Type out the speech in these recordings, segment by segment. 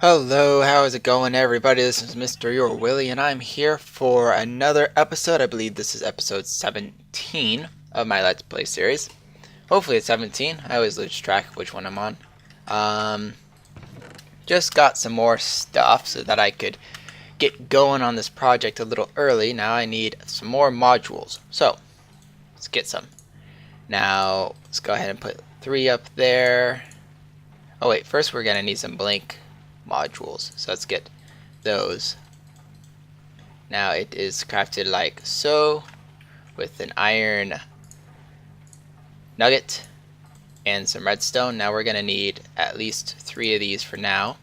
Hello, how is it going, everybody? This is MrYourWilly, and I'm here for another episode. I believe this is episode 17 of my Let's Play series. Hopefully it's 17. I always lose track of which one I'm on. Just got some more stuff so that I could get going on this project a little early. Now I need some more modules. So, let's get some. Now, let's go ahead and put 3 up there. Oh wait, first we're going to need some blank modules, so let's get those. Now it is crafted like so, with an iron nugget and some redstone. Now we're gonna need at least 3 of these for now.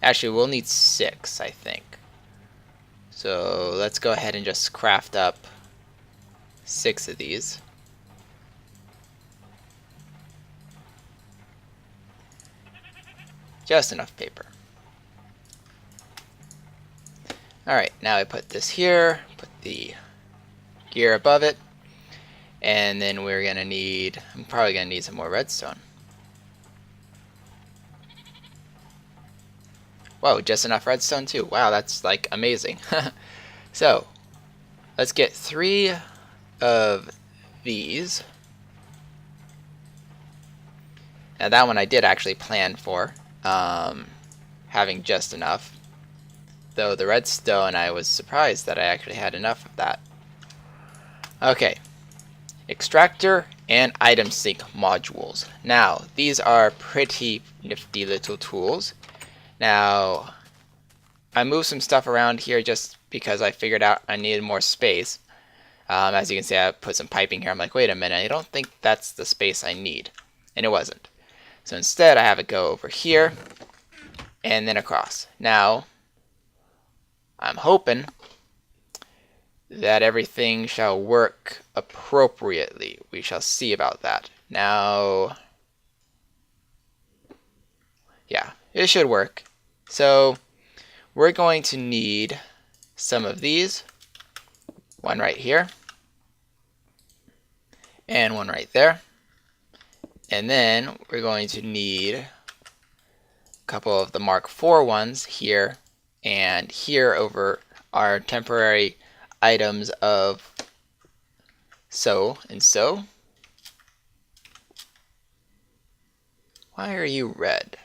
Actually, we'll need 6, I think. So let's go ahead and just craft up 6 of these. Just enough paper. Alright, now I put this here, put the gear above it, and then I'm probably gonna need some more redstone. Whoa, just enough redstone too. Wow, that's like amazing. So, let's get 3 of these. Now that one I did actually plan for. Having just enough, though the redstone, I was surprised that I actually had enough of that. Okay, extractor and item sync modules. Now these are pretty nifty little tools. Now I moved some stuff around here just because I figured out I needed more space. As you can see, I put some piping here. I'm like, wait a minute, I don't think that's the space I need, and it wasn't. So instead I have it go over here and then across. Now I'm hoping that everything shall work appropriately. We shall see about that. Now, yeah, it should work. So we're going to need some of these. One right here and one right there. And then we're going to need a couple of the Mark IV ones here and here over our temporary items of so and so. Why are you red?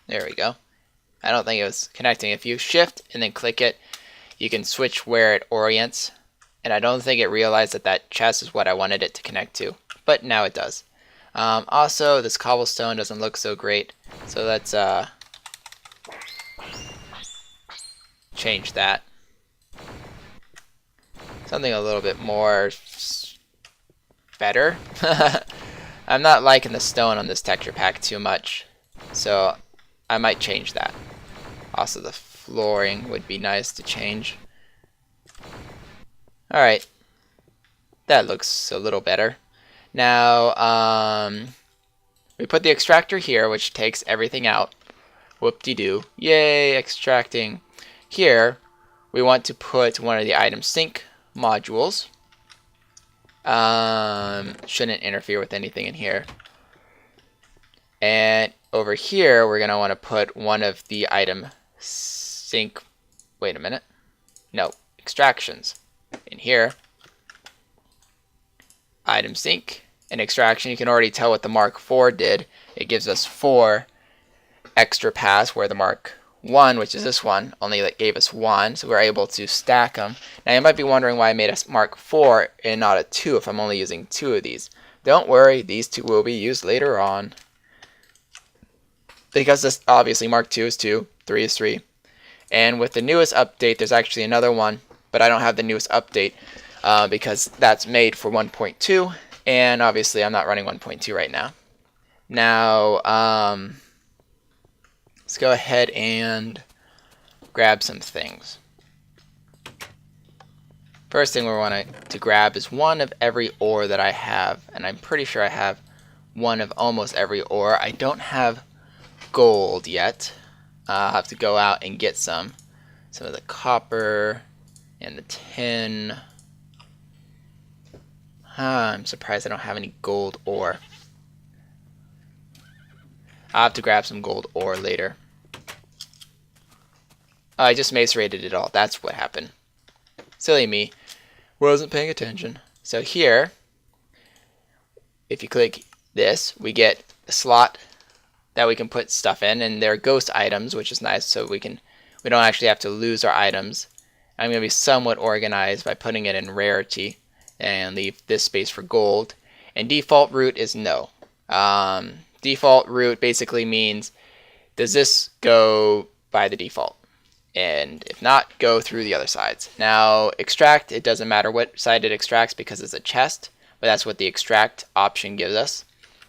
There we go. I don't think it was connecting. If you shift and then click it, you can switch where it orients. And I don't think it realized that that chest is what I wanted it to connect to, but now it does. Also, this cobblestone doesn't look so great, so let's change that. Something a little bit more better. I'm not liking the stone on this texture pack too much, so I might change that. Also, the flooring would be nice to change. Alright, that looks a little better. Now, we put the extractor here, which takes everything out. Whoop-de-doo. Yay, extracting. Here, we want to put one of the item sync modules. Shouldn't interfere with anything in here. And over here, we're going to want to put one of the item sync... Wait a minute. No, extractions. In here, item sync and extraction. You can already tell what the Mark IV did. It gives us 4 extra paths, where the Mark I, which is this one, only gave us 1, so we're able to stack them. Now you might be wondering why I made a Mark IV and not a 2 if I'm only using 2 of these. Don't worry, these 2 will be used later on. Because this, obviously Mark II is 2, 3 is 3. And with the newest update, there's actually another one, but I don't have the newest update because that's made for 1.2, and obviously I'm not running 1.2 right now. Now, let's go ahead and grab some things. First thing we want to grab is one of every ore that I have, and I'm pretty sure I have one of almost every ore. I don't have gold yet. I'll have to go out and get some of the copper and the tin. I'm surprised I don't have any gold ore. I'll have to grab some gold ore later. Oh, I just macerated it all. That's what happened. Silly me. Wasn't paying attention. So here, if you click this, we get a slot that we can put stuff in, and they're ghost items, which is nice, so we don't actually have to lose our items. I'm going to be somewhat organized by putting it in rarity and leave this space for gold. And default route is no. Default route basically means, does this go by the default? And if not, go through the other sides. Now, extract, it doesn't matter what side it extracts because it's a chest, but that's what the extract option gives us.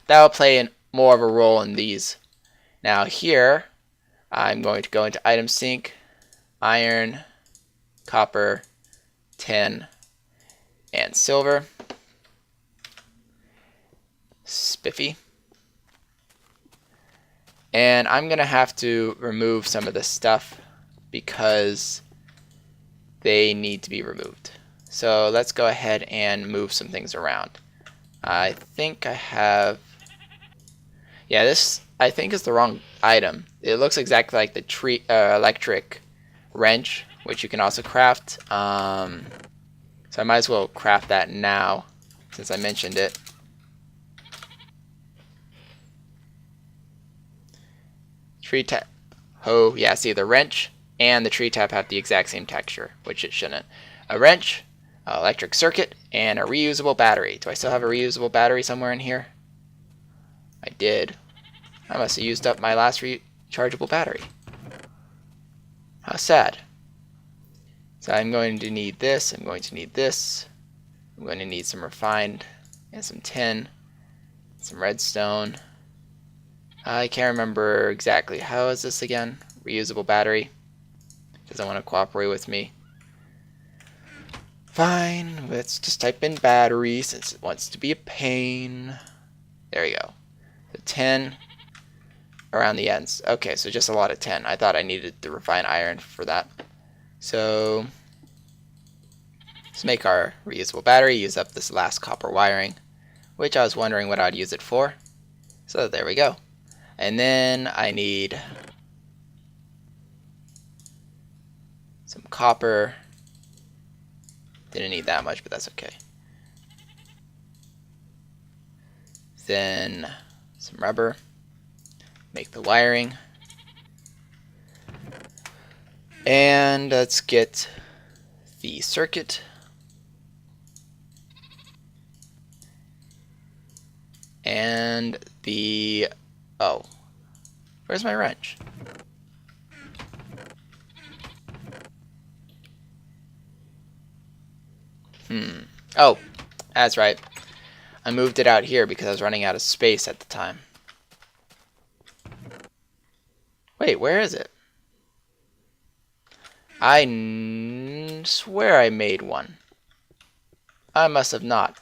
That will play more of a role in these. Now here, I'm going to go into item sync, iron, copper, tin, and silver. Spiffy. And I'm going to have to remove some of this stuff because they need to be removed. So let's go ahead and move some things around. I think I have... Yeah, this I think is the wrong item. It looks exactly like the electric wrench, which you can also craft. So I might as well craft that now since I mentioned it. Tree tap. Oh, yeah, see, the wrench and the tree tap have the exact same texture, which it shouldn't. A wrench, an electric circuit, and a reusable battery. Do I still have a reusable battery somewhere in here? I did. I must have used up my last rechargeable battery. How sad. So I'm going to need this, I'm going to need this, I'm going to need some refined and some tin, some redstone. I can't remember exactly. How is this again? Reusable battery. Doesn't want to cooperate with me. Fine, let's just type in battery since it wants to be a pain. There we go. So 10 around the ends. Okay, so just a lot of 10. I thought I needed the refined iron for that. So let's make our reusable battery, use up this last copper wiring, which I was wondering what I'd use it for. So there we go. And then I need some copper. Didn't need that much, but that's okay. Then some rubber. Make the wiring. And let's get the circuit. And the... Oh. Where's my wrench? Oh, that's right. I moved it out here because I was running out of space at the time. Wait, where is it? I swear I made one. I must have not.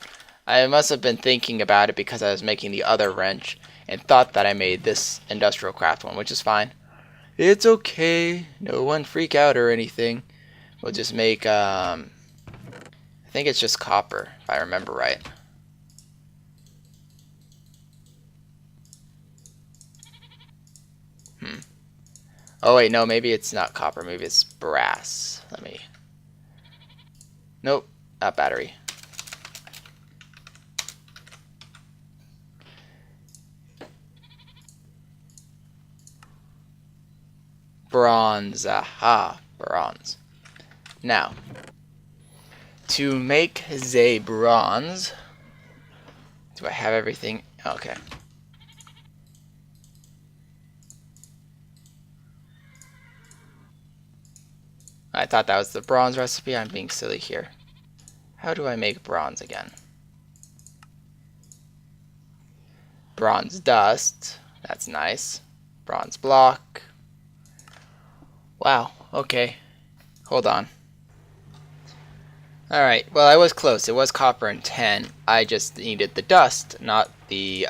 I must have been thinking about it because I was making the other wrench and thought that I made this industrial craft one, which is fine. It's okay. No one freak out or anything. We'll just make, I think it's just copper, if I remember right. Oh wait, no, maybe it's not copper, maybe it's brass. Let me... Nope, not battery. Bronze, aha, bronze. Now, to make the bronze, do I have everything? Okay. I thought that was the bronze recipe. I'm being silly here. How do I make bronze again? Bronze dust. That's nice. Bronze block. Wow. Okay. Hold on. Alright. Well, I was close. It was copper and 10. I just needed the dust, not the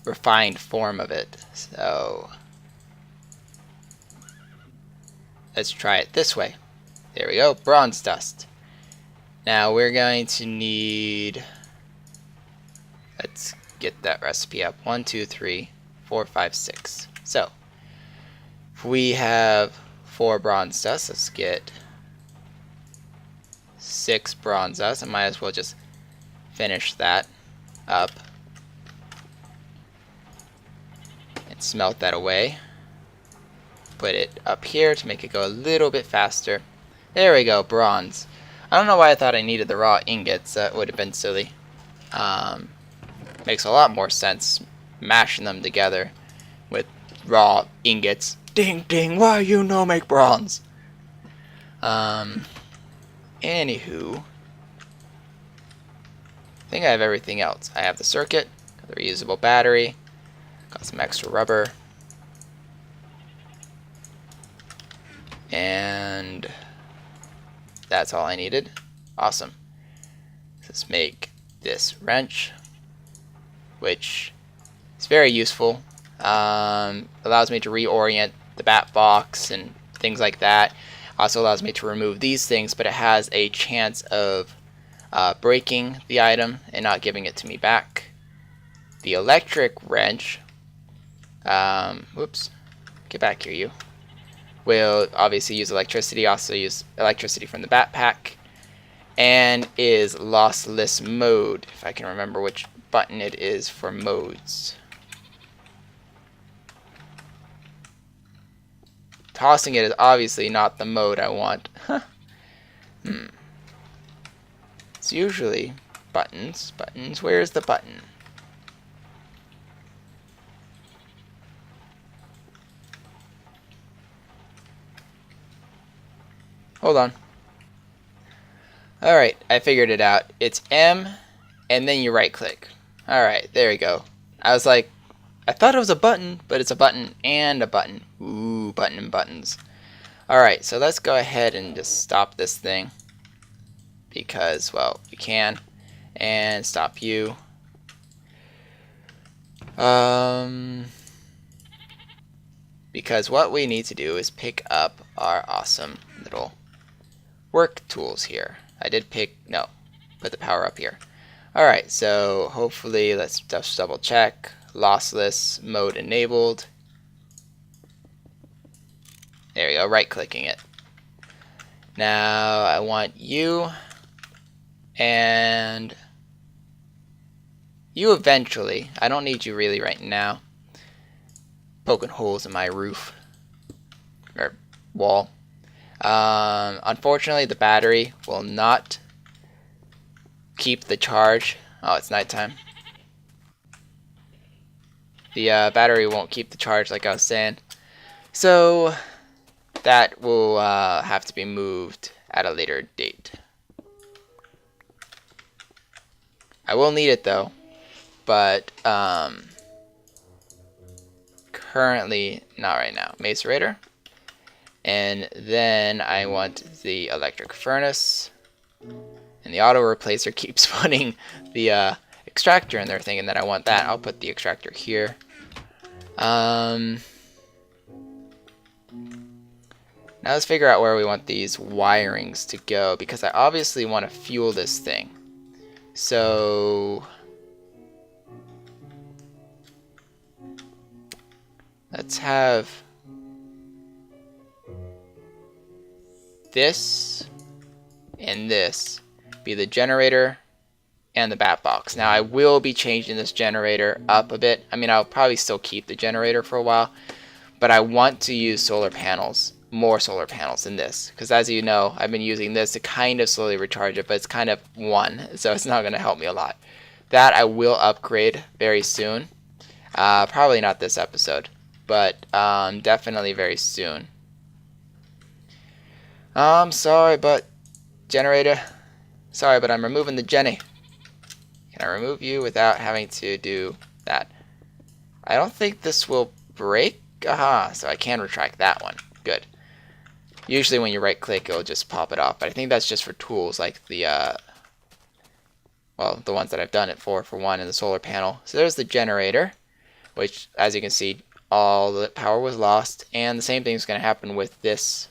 refined form of it. So... let's try it this way. There we go, bronze dust. Now we're going to need, let's get that recipe up. 1, 2, 3, 4, 5, 6. So if we have 4 bronze dust, let's get 6 bronze dust. I might as well just finish that up and smelt that away. Put it up here to make it go a little bit faster. There we go, bronze. I don't know why I thought I needed the raw ingots. That would have been silly. Makes a lot more sense mashing them together with raw ingots. Ding ding, why you no make bronze? Anywho, I think I have everything else. I have the circuit, the reusable battery, got some extra rubber, and that's all I needed. Awesome. Let's make this wrench, which is very useful. Allows me to reorient the bat box and things like that. Also allows me to remove these things, but it has a chance of breaking the item and not giving it to me back. The electric wrench, whoops, get back here, you. Will obviously use electricity, also use electricity from the backpack, and is lossless mode, if I can remember which button it is for modes. Tossing it is obviously not the mode I want. It's usually buttons. Buttons, where's the button? Hold on. Alright, I figured it out. It's M, and then you right click. Alright, there we go. I was like, I thought it was a button, but it's a button and a button. Ooh, button and buttons. Alright, so let's go ahead and just stop this thing. Because, well, we can. And stop you. Because what we need to do is pick up our awesome little work tools here. I did pick, no, put the power up here. Alright, so hopefully, let's just double check. Lossless mode enabled. There we go, right clicking it. Now I want you and you eventually. I don't need you really right now. Poking holes in my roof or wall. Unfortunately, the battery will not keep the charge. Oh, it's nighttime. The battery won't keep the charge like I was saying. So that will have to be moved at a later date. I will need it though, but currently not right now. Macerator. And then I want the electric furnace. And the auto replacer keeps putting the extractor in there thinking that I want that. I'll put the extractor here. Now let's figure out where we want these wirings to go, because I obviously want to fuel this thing. So let's have this and this be the generator and the bat box. Now I will be changing this generator up a bit. I mean, I'll probably still keep the generator for a while, but I want to use solar panels, more solar panels than this, because as you know, I've been using this to kind of slowly recharge it, but it's kind of one, so it's not going to help me a lot. That I will upgrade very soon. Probably not this episode, but definitely very soon. Sorry, but generator, sorry, but I'm removing the Jenny. Can I remove you without having to do that? I don't think this will break. Aha, so I can retract that one. Good. Usually when you right click, it'll just pop it off, but I think that's just for tools like the well, the ones that I've done it for one, and the solar panel. So there's the generator, which as you can see, all the power was lost, and the same thing is going to happen with this.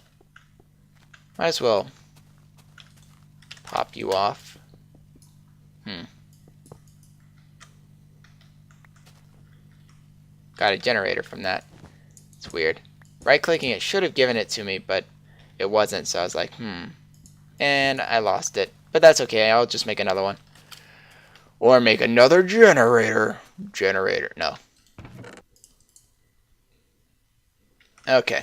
Might as well Pop you off. Got a generator from that. It's weird. Right clicking it should have given it to me, but it wasn't, so I was like, and I lost it. But that's okay, I'll just make another one. Or make another generator. No. Okay.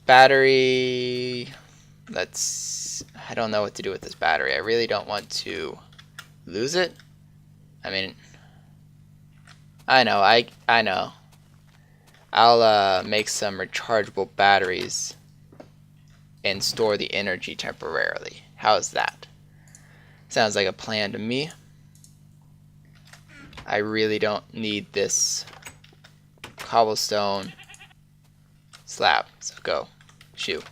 Battery. I don't know what to do with this battery. I really don't want to lose it. I mean, I know. I know. I'll make some rechargeable batteries and store the energy temporarily. How's that? Sounds like a plan to me. I really don't need this cobblestone slab. So go. Shoot.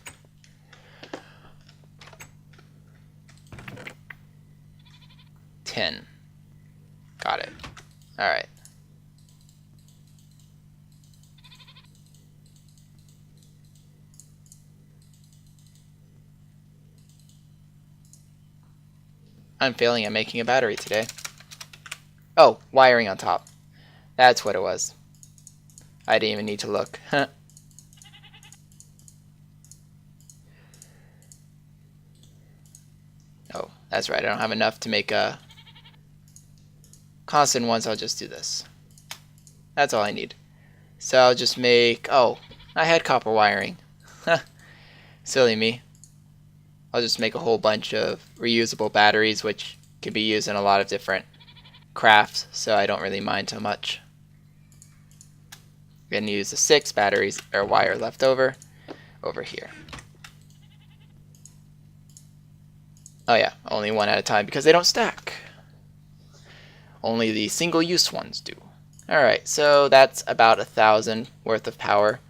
Got it. Alright. I'm failing at making a battery today. Oh, wiring on top. That's what it was. I didn't even need to look. Oh, that's right. I don't have enough to make a constant one, so I'll just do this. That's all I need. So I'll just make... Oh, I had copper wiring. Silly me. I'll just make a whole bunch of reusable batteries, which can be used in a lot of different crafts, so I don't really mind too much. I'm going to use the 6 batteries or wire left over here. Oh yeah, only one at a time because they don't stack. Only the single-use ones do. Alright, so that's about 1,000 worth of power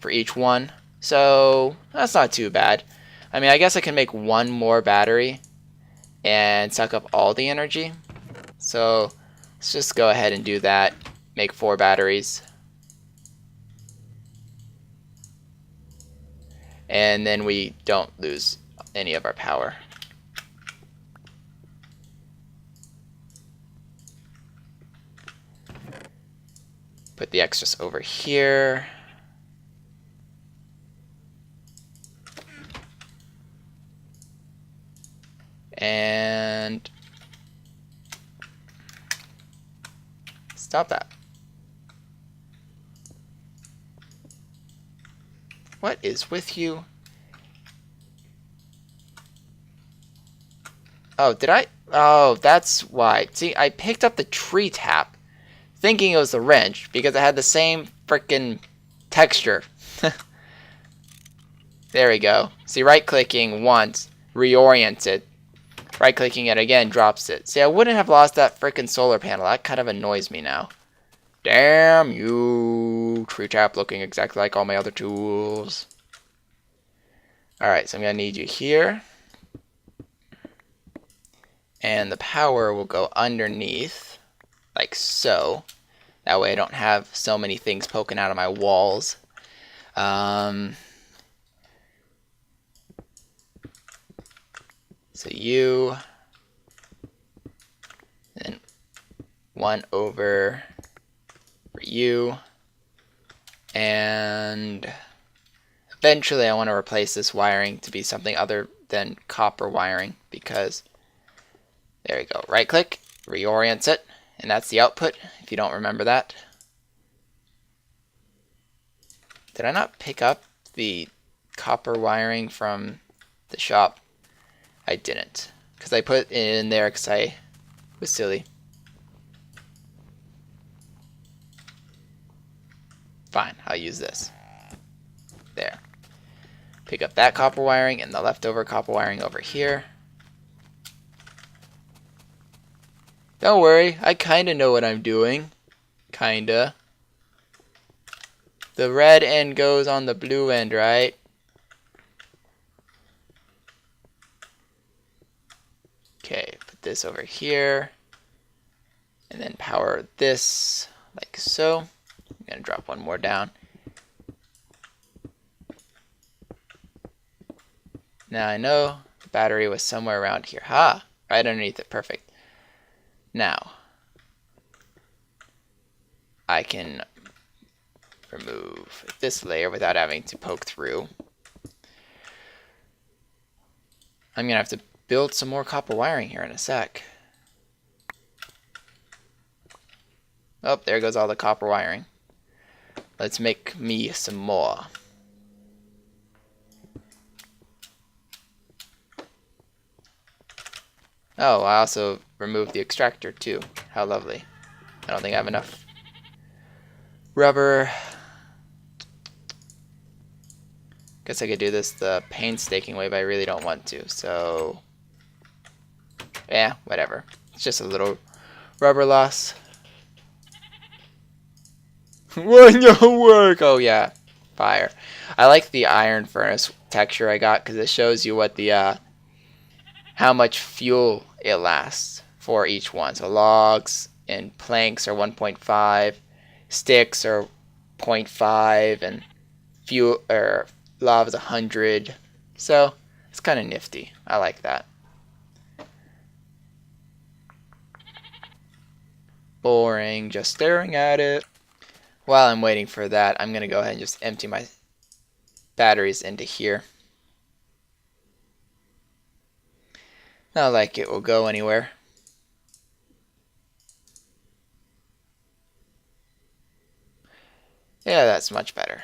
for each one. So that's not too bad. I mean, I guess I can make one more battery and suck up all the energy. So let's just go ahead and do that. Make 4 batteries. And then we don't lose any of our power. Put the extras over here. And stop that. What is with you? Oh, did I? Oh, that's why. See, I picked up the tree tap thinking it was the wrench because it had the same frickin' texture. There we go. See, right-clicking once reorients it. Right-clicking it again drops it. See, I wouldn't have lost that frickin' solar panel. That kind of annoys me now. Damn you. Tree tap looking exactly like all my other tools. Alright, so I'm going to need you here. And the power will go underneath, like so. That way I don't have so many things poking out of my walls. So you, and 1 over for you, and eventually I want to replace this wiring to be something other than copper wiring because there we go. Right click, reorients it, and that's the output if you don't remember that. Did I not pick up the copper wiring from the shop? I didn't, because I put it in there because I was silly. Fine, I'll use this. There. Pick up that copper wiring and the leftover copper wiring over here. Don't worry, I kinda know what I'm doing. Kinda. The red end goes on the blue end, right? Okay, put this over here. And then power this like so. I'm gonna drop one more down. Now I know the battery was somewhere around here. Ha! Right underneath it. Perfect. Now I can remove this layer without having to poke through. I'm gonna have to build some more copper wiring here in a sec. Oh, there goes all the copper wiring. Let's make me some more. Oh, I also removed the extractor too. How lovely. I don't think I have enough rubber. Guess I could do this the painstaking way, but I really don't want to. So, yeah, whatever. It's just a little rubber loss. Wouldn't you work? Oh yeah, fire. I like the iron furnace texture I got because it shows you what the how much fuel it lasts for each one. So logs and planks are 1.5, sticks are 0.5, and fuel or lava is 100. So it's kind of nifty. I like that. Boring, just staring at it. While I'm waiting for that, I'm going to go ahead and just empty my batteries into here. Not like it will go anywhere. Yeah, that's much better.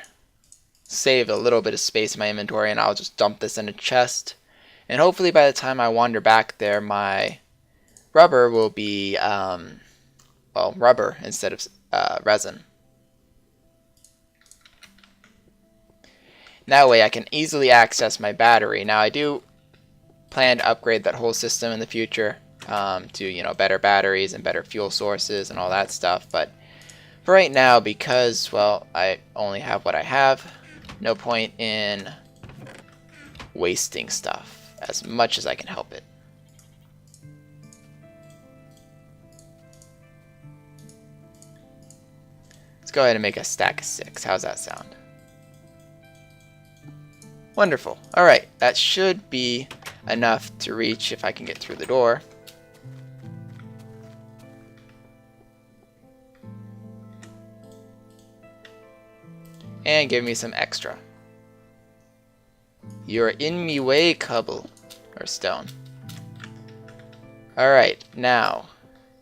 Save a little bit of space in my inventory, and I'll just dump this in a chest. And hopefully by the time I wander back there, my rubber will be, well, rubber instead of resin. That way I can easily access my battery. Now I do plan to upgrade that whole system in the future to, you know, better batteries and better fuel sources and all that stuff. But for right now, because, well, I only have what I have, no point in wasting stuff as much as I can help it. Let's go ahead and make a stack of 6. How's that sound? Wonderful. Alright, that should be enough to reach if I can get through the door. And give me some extra. You're in me way, cobble. Or stone. Alright, now,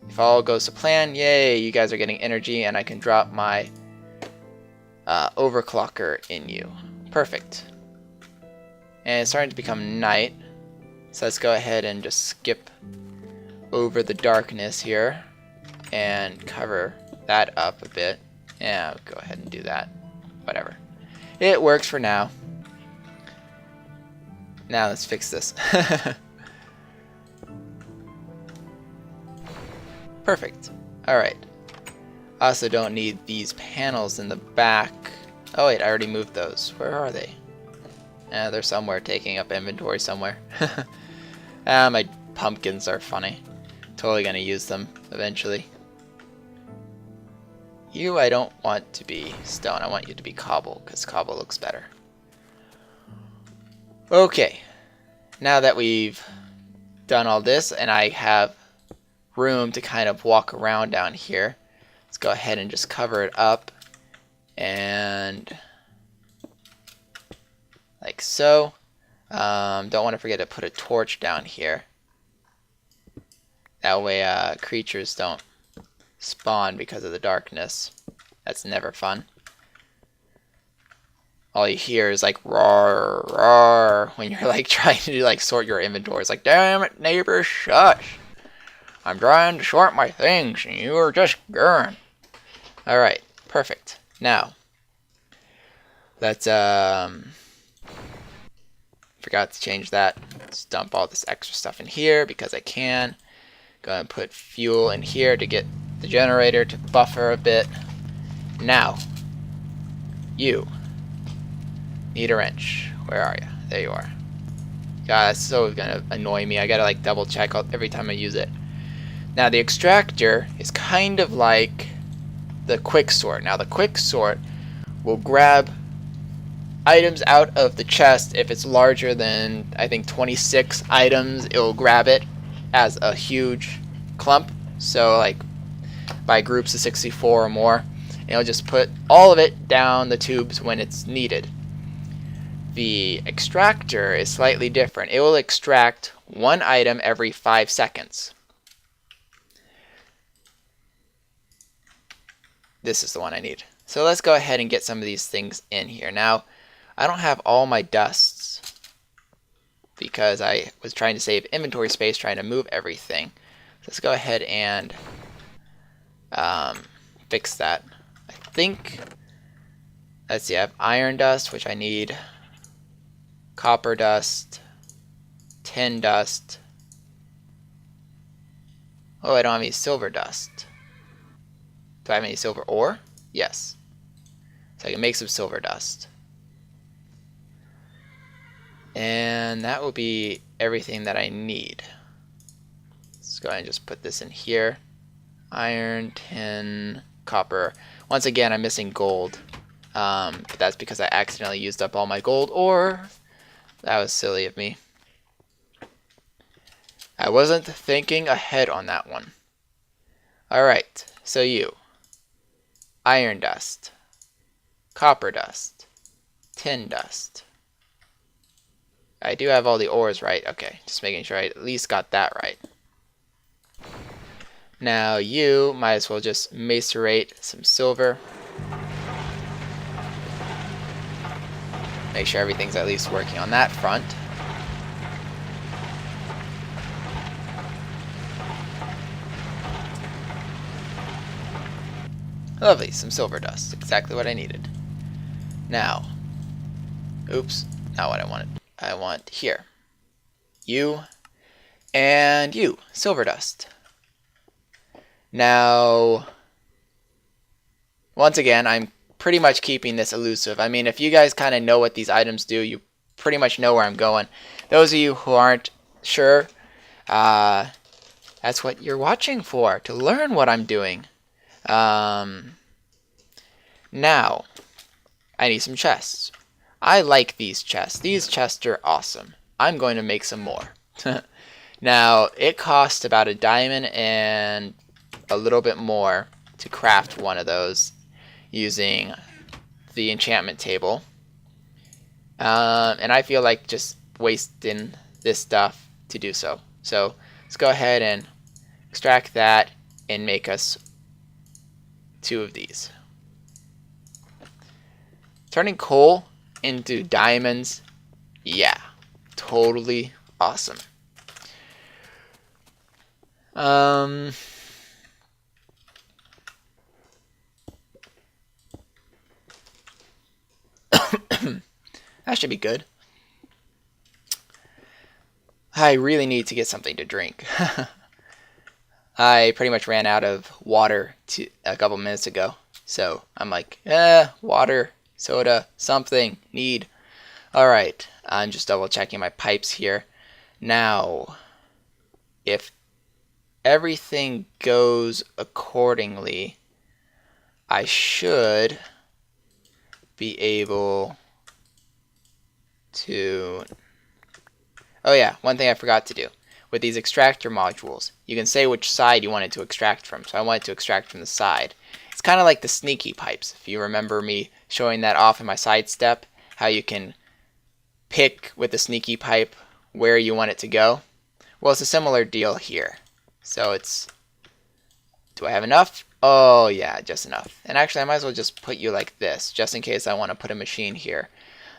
if all goes to plan, yay, you guys are getting energy and I can drop my overclocker in you. Perfect. And it's starting to become night, so let's go ahead and just skip over the darkness here and cover that up a bit. Yeah, I'll go ahead and do that. Whatever. It works for now. Now let's fix this. Perfect. Alright. Also don't need these panels in the back. Oh wait, I already moved those. Where are they? They're somewhere taking up inventory somewhere. My pumpkins are funny. Totally gonna use them eventually. You, I don't want to be stone. I want you to be cobble, because cobble looks better. Okay. Now that we've done all this, and I have room to kind of walk around down here, let's go ahead and just cover it up. And like so. Don't want to forget to put a torch down here. That way creatures don't spawn because of the darkness. That's never fun. All you hear is like roar, roar when you're like trying to like sort your inventory. It's like, damn it, neighbor, shush. I'm trying to sort my things and you are just gurring. Alright, perfect. Now, let's forgot to change that. Let's dump all this extra stuff in here because I can. Go ahead and put fuel in here to get the generator to buffer a bit. Now, you need a wrench. Where are you? There you are. God, that's so gonna annoy me. I gotta like double check every time I use it. Now the extractor is kind of like the quick sort. Now the quick sort will grab items out of the chest. If it's larger than, I think, 26 items, it will grab it as a huge clump. So like by groups of 64 or more, and it'll just put all of it down the tubes when it's needed. The extractor is slightly different. It will extract one item every 5 seconds. This is the one I need. So let's go ahead and get some of these things in here. Now, I don't have all my dusts because I was trying to save inventory space, trying to move everything. So let's go ahead and fix that. I think, let's see, I have iron dust, which I need, copper dust, tin dust. Oh, I don't have any silver dust. Do I have any silver ore? Yes. So I can make some silver dust. And that will be everything that I need. Let's go ahead and just put this in here. Iron, tin, copper. Once again, I'm missing gold. But that's because I accidentally used up all my gold ore. That was silly of me. I wasn't thinking ahead on that one. Alright, so you. Iron dust. Copper dust. Tin dust. I do have all the ores right. Okay, just making sure I at least got that right. Now you might as well just macerate some silver. Make sure everything's at least working on that front. Lovely, some silver dust. Exactly what I needed. Now, oops, not what I wanted. I want here. You and you, silver dust. Now, once again, I'm pretty much keeping this elusive. I mean, if you guys kind of know what these items do, you pretty much know where I'm going. Those of you who aren't sure, that's what you're watching for, to learn what I'm doing. Now, I need some chests. I like these chests. These chests are awesome. I'm going to make some more. Now, it costs about a diamond and a little bit more to craft one of those using the enchantment table. And I feel like just wasting this stuff to do so. So let's go ahead and extract that and make us 2 of these. Turning coal into diamonds, yeah, totally awesome. That should be good. I really need to get something to drink. I pretty much ran out of water a couple minutes ago. So I'm like, water, soda, something, need. Alright, I'm just double checking my pipes here. Now, if everything goes accordingly, I should be able to... Oh yeah, one thing I forgot to do. With these extractor modules, you can say which side you want it to extract from. So I want it to extract from the side. It's kind of like the sneaky pipes. If you remember me showing that off in my side step, how you can pick with the sneaky pipe where you want it to go. Well, it's a similar deal here. So it's... Do I have enough? Oh yeah, just enough. And actually I might as well just put you like this, just in case I want to put a machine here.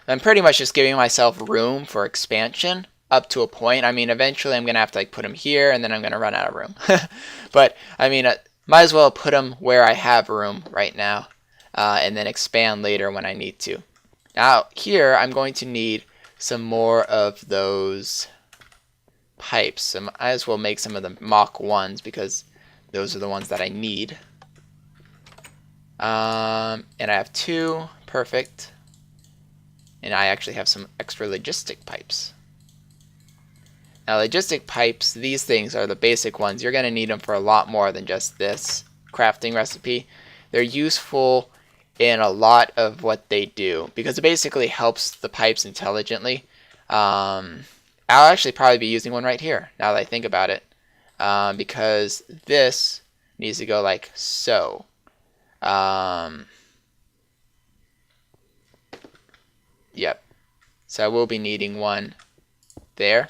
I'm pretty much just giving myself room for expansion up to a point. I mean, eventually I'm going to have to like put them here and then I'm going to run out of room. But I mean, might as well put them where I have room right now and then expand later when I need to. Now here I'm going to need some more of those pipes. So I might as well make some of the Mach 1s because those are the ones that I need. And I have 2. Perfect. And I actually have some extra logistic pipes. Now logistic pipes, these things are the basic ones. You're going to need them for a lot more than just this crafting recipe. They're useful in a lot of what they do because it basically helps the pipes intelligently. I'll actually probably be using one right here now that I think about it, because this needs to go like so. Yep. So I will be needing one there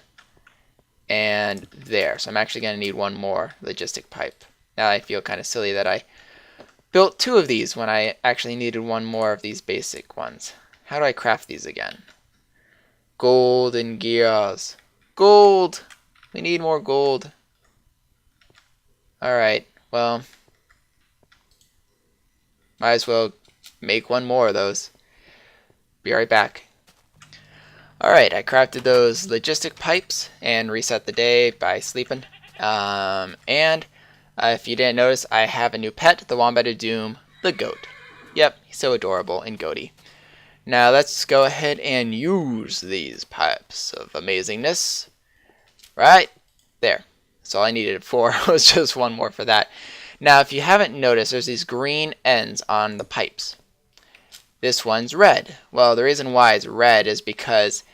and there. So I'm actually going to need one more logistic pipe. Now I feel kind of silly that I built 2 of these when I actually needed one more of these basic ones. How do I craft these again? Golden gears. Gold! We need more gold. Alright, well, might as well make one more of those. Be right back. Alright, I crafted those logistic pipes and reset the day by sleeping. If you didn't notice, I have a new pet, the Wombat of Doom, the goat. Yep, he's so adorable and goaty. Now let's go ahead and use these pipes of amazingness. Right there. That's all I needed it for. Was just one more for that. Now if you haven't noticed, there's these green ends on the pipes. This one's red. Well, the reason why it's red is because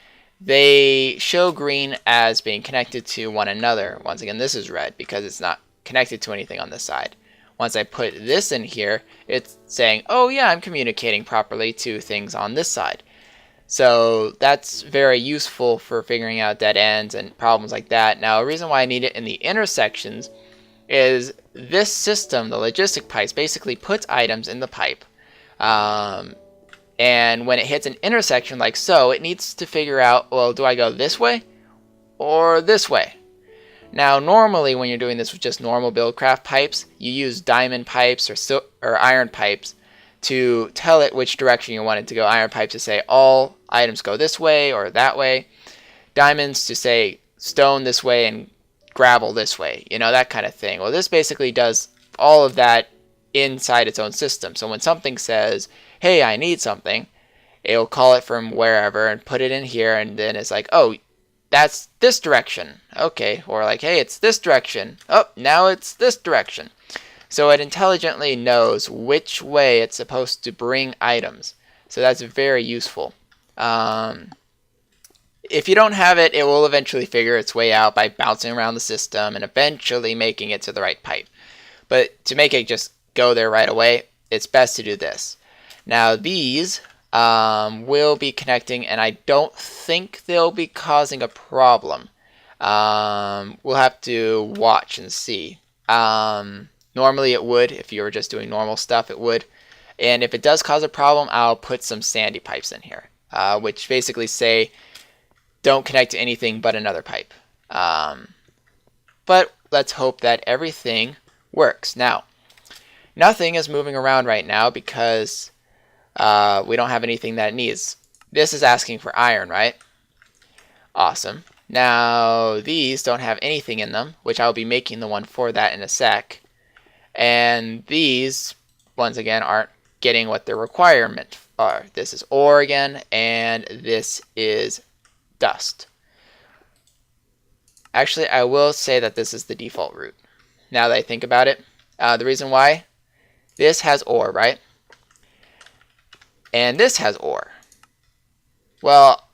they show green as being connected to one another. Once again, this is red because it's not connected to anything on this side. Once I put this in here, it's saying, oh yeah, I'm communicating properly to things on this side. So that's very useful for figuring out dead ends and problems like that. Now, a reason why I need it in the intersections is this system, the logistic pipes, basically puts items in the pipe. And when it hits an intersection like so, it needs to figure out, well, do I go this way or this way? Now, normally when you're doing this with just normal Buildcraft pipes, you use diamond pipes or iron pipes to tell it which direction you want it to go. Iron pipes to say all items go this way or that way. Diamonds to say stone this way and gravel this way. You know, that kind of thing. Well, this basically does all of that inside its own system. So when something says, hey, I need something, it'll call it from wherever and put it in here, and then it's like, oh, that's this direction. Okay, or like, hey, it's this direction. Oh, now it's this direction. So it intelligently knows which way it's supposed to bring items. So that's very useful. If you don't have it, it will eventually figure its way out by bouncing around the system and eventually making it to the right pipe. But to make it just go there right away, it's best to do this. Now these will be connecting, and I don't think they'll be causing a problem. We'll have to watch and see. Normally it would. If you were just doing normal stuff, it would. And if it does cause a problem, I'll put some sandy pipes in here, which basically say don't connect to anything but another pipe. But let's hope that everything works. Now, nothing is moving around right now because we don't have anything that it needs. This is asking for iron, right? Awesome. Now, these don't have anything in them, which I'll be making the one for that in a sec. And these, once again, aren't getting what their requirements are. This is ore again, and this is dust. Actually, I will say that this is the default route. Now that I think about it, the reason why, this has ore, right? And this has ore. Well,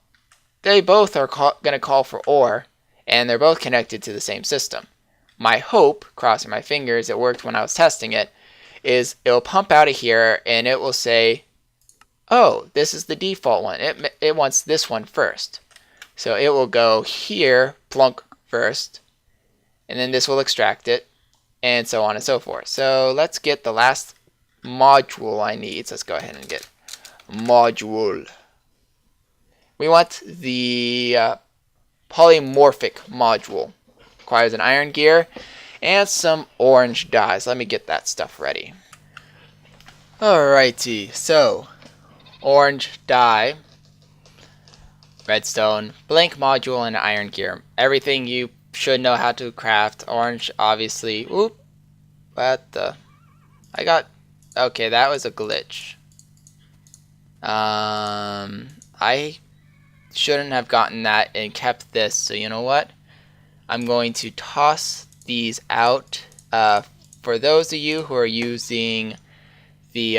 they both are going to call for ore, and they're both connected to the same system. My hope, crossing my fingers, it worked when I was testing it, is it'll pump out of here and it will say, oh, this is the default one. It wants this one first. So it will go here, plunk first, and then this will extract it, and so on and so forth. So let's get the last module I need. So let's go ahead and get module. We want the polymorphic module. Requires an iron gear and some orange dyes. Let me get that stuff ready. Alrighty, so orange dye, redstone, blank module, and iron gear. Everything you should know how to craft. Orange, obviously. Oop. What the? Okay, that was a glitch. I shouldn't have gotten that and kept this, so you know what? I'm going to toss these out. For those of you who are using the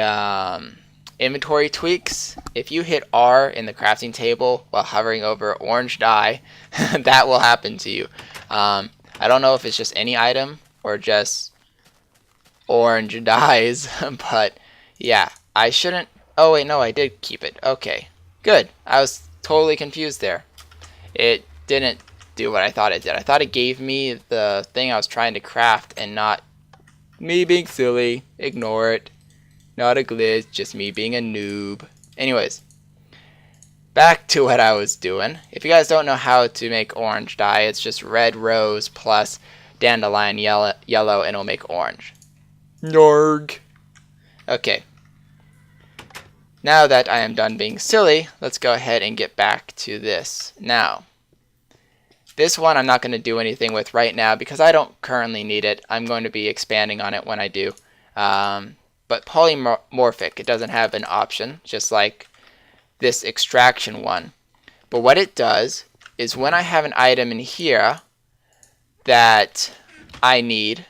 inventory tweaks. If you hit R in the crafting table while hovering over orange dye, that will happen to you. I don't know if it's just any item or just orange dyes, but yeah, I shouldn't. Oh wait, no, I did keep it. Okay, good. I was totally confused there. It didn't do what I thought it did. I thought it gave me the thing I was trying to craft and not me being silly. Ignore it. Not a glitch, just me being a noob. Anyways, back to what I was doing. If you guys don't know how to make orange dye, it's just red rose plus dandelion yellow and it'll make orange. Narg. Okay. Now that I am done being silly, let's go ahead and get back to this. Now, this one I'm not going to do anything with right now because I don't currently need it. I'm going to be expanding on it when I do. But polymorphic, it doesn't have an option, just like this extraction one. But what it does is when I have an item in here that I need,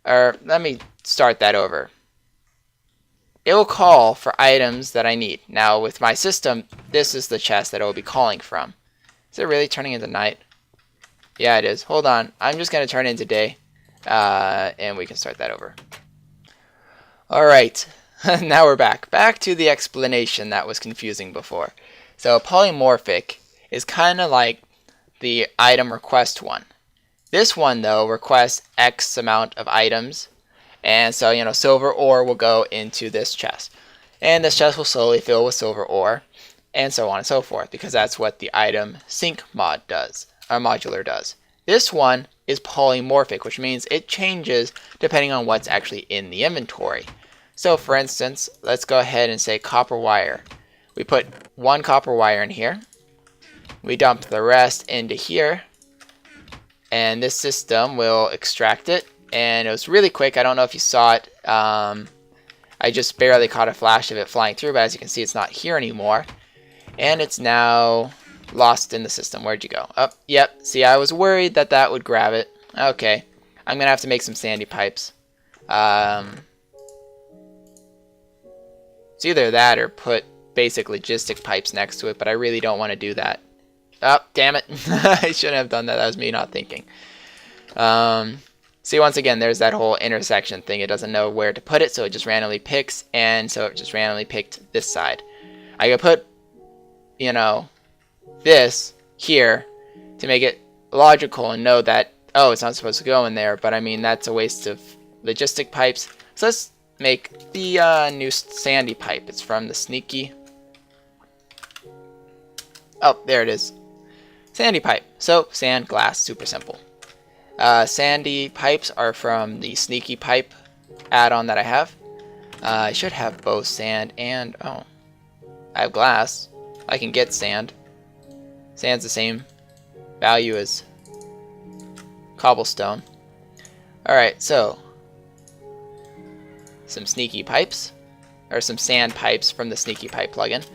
or let me start that over. It will call for items that I need. Now with my system, this is the chest that it will be calling from. Is it really turning into night? Yeah, it is. Hold on. I'm just going to turn it into day, and we can start that over. Alright, now we're back. Back to the explanation that was confusing before. So polymorphic is kind of like the item request one. This one, though, requests X amount of items. And so, you know, silver ore will go into this chest. And this chest will slowly fill with silver ore. And so on and so forth. Because that's what the item sync mod does. Or modular does. This one is polymorphic, which means it changes depending on what's actually in the inventory. So for instance, let's go ahead and say copper wire. We put one copper wire in here. We dump the rest into here. And this system will extract it. And it was really quick. I don't know if you saw it. I just barely caught a flash of it flying through. But as you can see, it's not here anymore. And it's now lost in the system. Where'd you go? Oh, yep. See, I was worried that that would grab it. Okay. I'm going to have to make some sandy pipes. It's either that or put basic logistic pipes next to it, but I really don't want to do that. Oh, damn it. I shouldn't have done that. That was me not thinking. See, once again, there's that whole intersection thing. It doesn't know where to put it, so it just randomly picks, and so it just randomly picked this side. I could put, you know, this here to make it logical and know that, oh, it's not supposed to go in there, but I mean, that's a waste of logistic pipes. So let's make the new sandy pipe. It's from the sneaky. Oh, there it is. Sandy pipe. So sand, glass, super simple. Sandy pipes are from the sneaky pipe add-on that I have. I should have both sand and, oh, I have glass. I can get sand. Sand's the same value as cobblestone. Alright, so some sneaky pipes, or some sand pipes from the sneaky pipe plugin.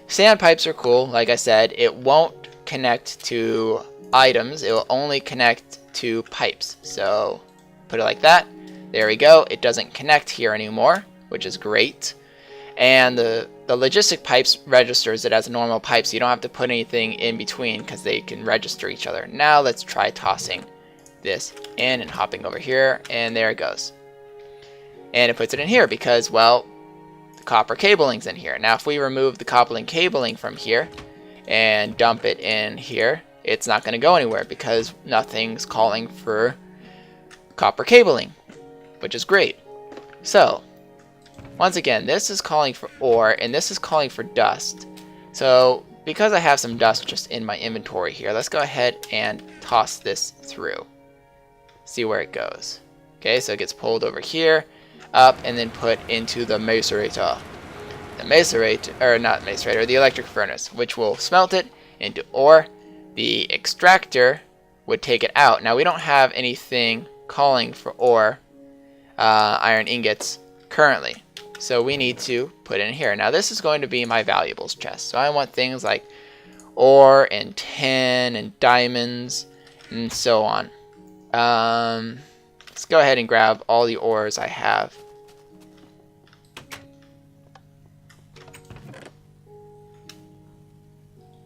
Sand pipes are cool. Like I said, it won't connect to items. It will only connect to pipes. So put it like that. There we go. It doesn't connect here anymore, which is great. And the logistic pipes registers it as a normal pipe, so you don't have to put anything in between because they can register each other. Now let's try tossing this in and hopping over here, and there it goes. And it puts it in here because, well, the copper cabling's in here. Now if we remove the copper and cabling from here and dump it in here, it's not going to go anywhere because nothing's calling for copper cabling, which is great. So once again, this is calling for ore and this is calling for dust. So because I have some dust just in my inventory here, let's go ahead and toss this through. See where it goes. Okay, so it gets pulled over here, up, and then put into the macerator. The macerator, or not macerator, the electric furnace, which will smelt it into ore. The extractor would take it out. Now we don't have anything calling for ore, iron ingots currently. So we need to put it in here. Now this is going to be my valuables chest. So I want things like ore and tin and diamonds and so on. Let's go ahead and grab all the ores I have.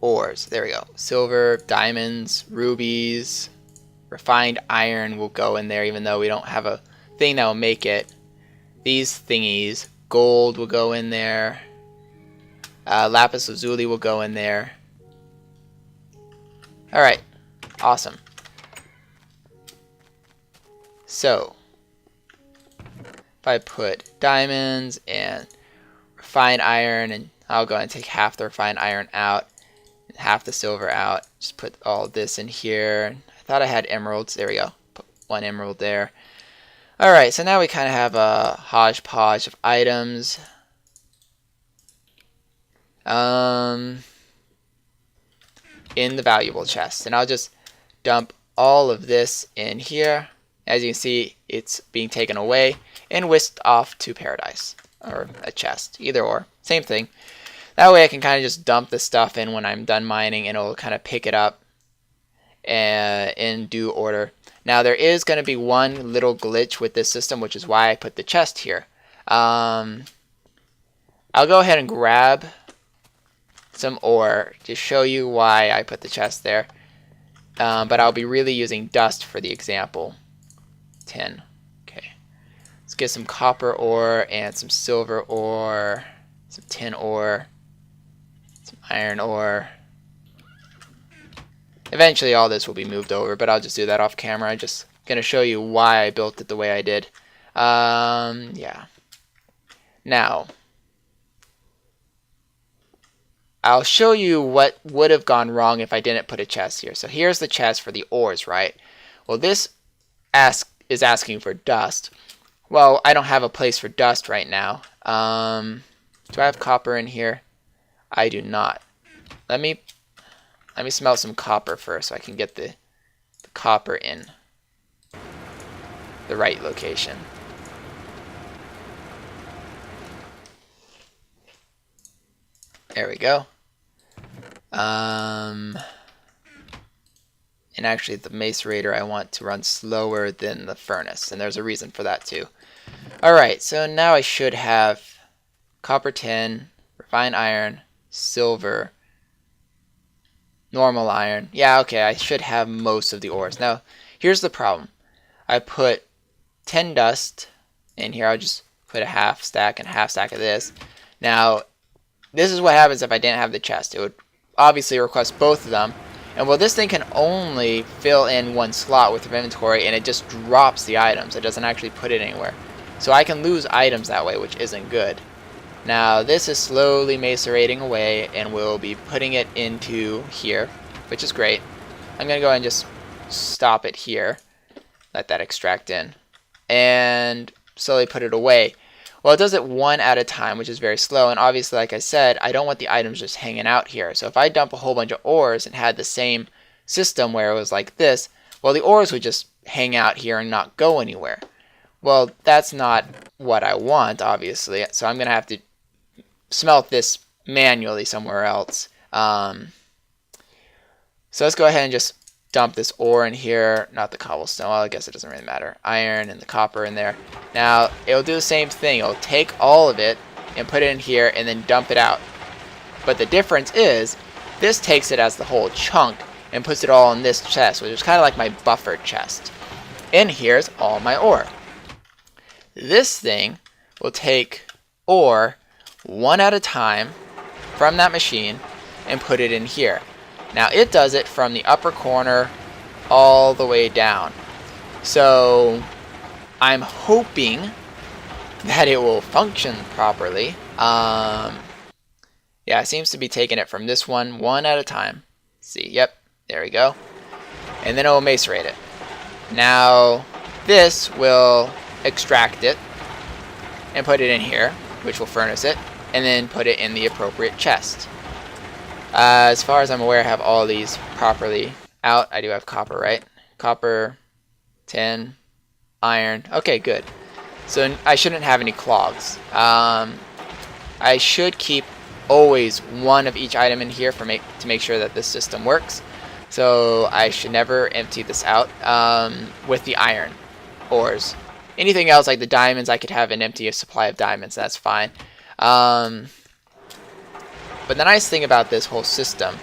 ores. There we go. Silver, diamonds, rubies, refined iron will go in there, even though we don't have a thing that will make it. These thingies, gold will go in there. Lapis lazuli will go in there. Alright, awesome. So, if I put diamonds and refined iron, and I'll go ahead and take half the refined iron out, and half the silver out, just put all this in here. I thought I had emeralds, there we go, put one emerald there. Alright, so now we kind of have a hodgepodge of items. In the valuable chest, and I'll just dump all of this in here. As you can see, it's being taken away and whisked off to paradise, or a chest, either or, same thing. That way I can kind of just dump the stuff in when I'm done mining, and it'll kind of pick it up in due order. Now there is going to be one little glitch with this system, which is why I put the chest here. I'll go ahead and grab some ore to show you why I put the chest there, but I'll be really using dust for the example. 10. Okay, let's get some copper ore and some silver ore, some tin ore, some iron ore. Eventually all this will be moved over, but I'll just do that off camera. I'm just gonna show you why I built it the way I did. Yeah. Now I'll show you what would have gone wrong if I didn't put a chest here. So here's the chest for the ores, right? Well, this is asking for dust. Well, I don't have a place for dust right now. Do I have copper in here? I do not. Let me smelt some copper first so I can get the copper in the right location. There we go. And actually the macerator I want to run slower than the furnace, and there's a reason for that too. Alright, so now I should have copper, tin, refined iron, silver, normal iron. Yeah, okay, I should have most of the ores. Now, here's the problem. I put 10 dust in here. I'll just put a half stack and a half stack of this. Now, this is what happens if I didn't have the chest. It would obviously request both of them. And well, this thing can only fill in one slot with inventory, and it just drops the items. It doesn't actually put it anywhere. So I can lose items that way, which isn't good. Now, this is slowly macerating away, and we'll be putting it into here, which is great. I'm going to go ahead and just stop it here. Let that extract in. And slowly put it away. Well, it does it one at a time, which is very slow, and obviously, like I said, I don't want the items just hanging out here. So if I dump a whole bunch of ores and had the same system where it was like this, well, the ores would just hang out here and not go anywhere. Well, that's not what I want, obviously, so I'm going to have to smelt this manually somewhere else. So let's go ahead and just dump this ore in here, not the cobblestone. Well, I guess it doesn't really matter. Iron and the copper in there. Now, it'll do the same thing. It'll take all of it and put it in here and then dump it out. But the difference is, this takes it as the whole chunk and puts it all in this chest, which is kind of like my buffer chest. And here's all my ore. This thing will take ore one at a time from that machine and put it in here. Now it does it from the upper corner all the way down. So I'm hoping that it will function properly. Yeah, it seems to be taking it from this one at a time. See, yep, there we go. And then it will macerate it. Now this will extract it and put it in here, which will furnace it, and then put it in the appropriate chest. As far as I'm aware, I have all these properly out. I do have copper, right? Copper, tin, iron. Okay, good. So I shouldn't have any clogs. I should keep always one of each item in here to make sure that this system works. So I should never empty this out with the iron ores. Anything else like the diamonds, I could have an empty supply of diamonds. That's fine. But the nice thing about this whole system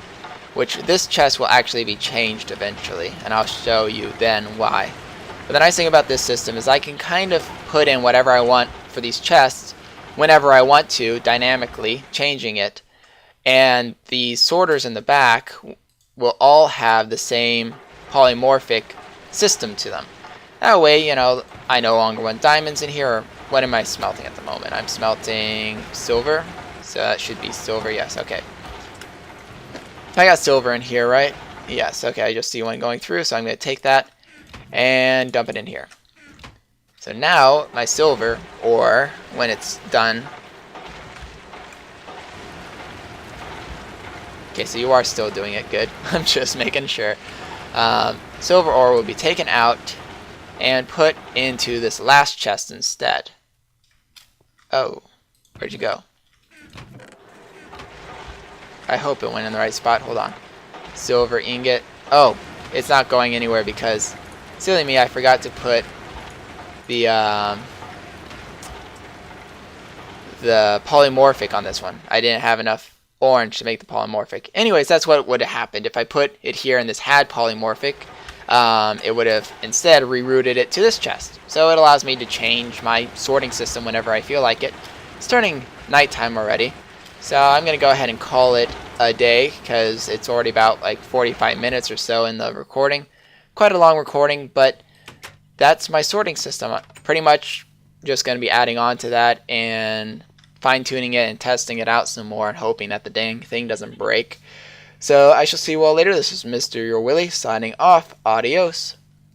which this chest will actually be changed eventually, and I'll show you then why. But the nice thing about this system is I can kind of put in whatever I want for these chests whenever I want to, dynamically changing it, and the sorters in the back will all have the same polymorphic system to them. That way, you know, I no longer want diamonds in here. Or what am I smelting at the moment? I'm smelting silver, so that should be silver. Yes, okay. I got silver in here, right? Yes, okay, I just see one going through, so I'm going to take that and dump it in here. So now my silver, or when it's done. Okay, so you are still doing it good. I'm just making sure. Silver ore will be taken out and put into this last chest instead. Oh, where'd you go? I hope it went in the right spot. Hold on. Silver ingot. Oh, it's not going anywhere because, silly me, I forgot to put the polymorphic on this one. I didn't have enough orange to make the polymorphic. Anyways, that's what would have happened if I put it here and this had polymorphic. It would have instead rerouted it to this chest. So it allows me to change my sorting system whenever I feel like it. It's turning nighttime already, so I'm going to go ahead and call it a day because it's already about like 45 minutes or so in the recording. Quite a long recording, but that's my sorting system. I'm pretty much just going to be adding on to that and fine-tuning it and testing it out some more and hoping that the dang thing doesn't break. So I shall see you all later. This is MrYourWilly signing off. Adios.